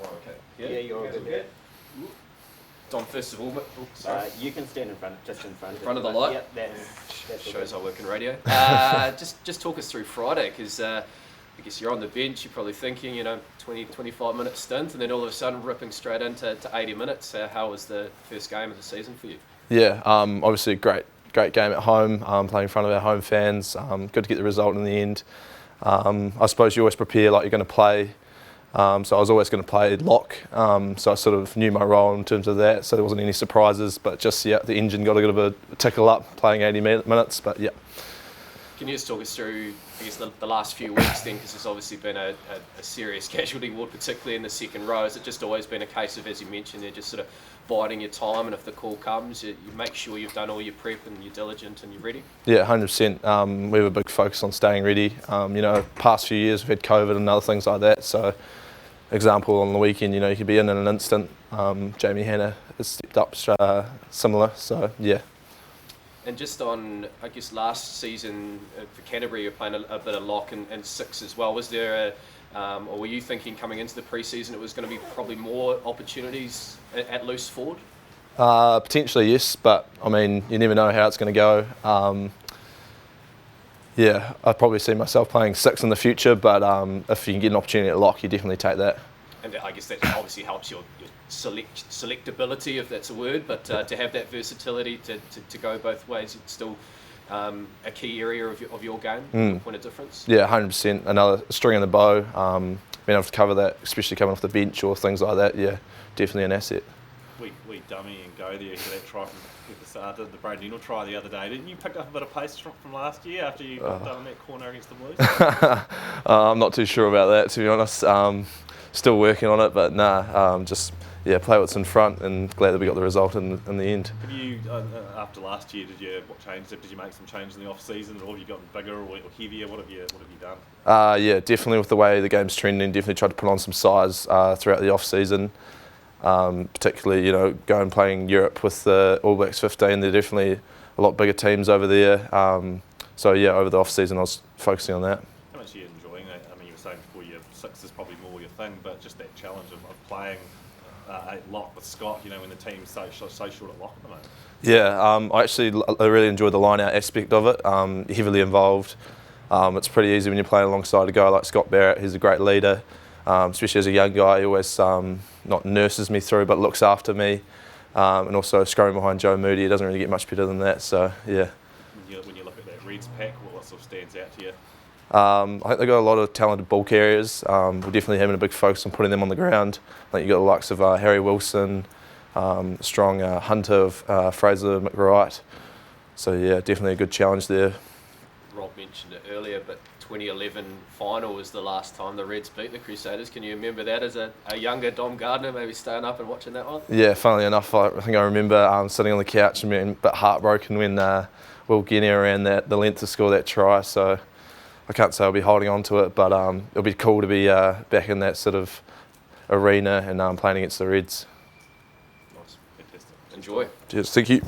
Oh, okay. Yeah, you're all good there. Dom, first of all, You can stand in front, just in front. In front of the light? Yep, that's shows I work in radio. Just talk us through Friday, because I guess you're on the bench, you're probably thinking, 20, 25 minute stint, and then all of a sudden ripping straight into 80 minutes. How was the first game of the season for you? Yeah, obviously a great game at home, playing in front of our home fans. Good to get the result in the end. I suppose you always prepare like you're going to play. So I was always going to play lock, so I sort of knew my role in terms of that, so there wasn't any surprises, but just, the engine got a bit of a tickle up playing 80 minutes, but yeah. Can you just talk us through, I guess, the last few weeks then, because there's obviously been a serious casualty ward, particularly in the second row. Has it just always been a case of, as you mentioned, they're just sort of biding your time, and if the call comes, you make sure you've done all your prep and you're diligent and you're ready? Yeah, 100%. We have a big focus on staying ready. Past few years we've had COVID and other things like that, so example on the weekend, you could be in an instant. Jamie Hanna has stepped up similar, so yeah. And just on, I guess, last season for Canterbury, you're playing a bit of lock and six as well. Was there or were you thinking coming into the pre-season it was going to be probably more opportunities at loose forward? Potentially, yes, but I mean, you never know how it's going to go. Yeah, I'd probably see myself playing six in the future, but if you can get an opportunity at lock, you definitely take that. And I guess that obviously helps your selectability, if that's a word, but to have that versatility to go both ways, it's still a key area of your game, point of difference? Yeah, 100%. Another string in the bow, being able to cover that, especially coming off the bench or things like that, yeah, definitely an asset. We dummy and go there for that try from the Gardiner try the other day. Didn't you pick up a bit of pace from last year after you got done in that corner against the Blues? I'm not too sure about that, to be honest. Still working on it, but just play what's in front, and glad that we got the result in the end. Have you, after last year, did you make some changes in the off season, or have you gotten bigger or heavier? What have you done? Yeah, definitely with the way the game's trending, definitely tried to put on some size throughout the off season. Particularly, going playing Europe with the All Blacks 15, they're definitely a lot bigger teams over there. So yeah, over the off season, I was focusing on that. How much are you enjoying it? I mean, you were saying before, six is probably more your thing, but just that challenge of playing a lock with Scott, when the team's so short at lock at the moment. Yeah, I really enjoy the line-out aspect of it. Heavily involved. It's pretty easy when you're playing alongside a guy like Scott Barrett. He's a great leader, especially as a young guy. He always not nurses me through, but looks after me. And also scrumming behind Joe Moody, it doesn't really get much better than that. So yeah. When you look at that Reds pack, what sort of stands out to you? I think they've got a lot of talented ball carriers. We're definitely having a big focus on putting them on the ground. I think you've got the likes of Harry Wilson, strong hunter of Fraser McWright. So yeah, definitely a good challenge there. Rob mentioned it earlier, but 2011 final was the last time the Reds beat the Crusaders. Can you remember that as a younger Dom Gardiner, maybe staying up and watching that one? Yeah, funnily enough, I think I remember sitting on the couch and being a bit heartbroken when Will Gardiner ran the length to score that try. So I can't say I'll be holding on to it, but it'll be cool to be back in that sort of arena and playing against the Reds. Nice, fantastic. Enjoy. Cheers, thank you.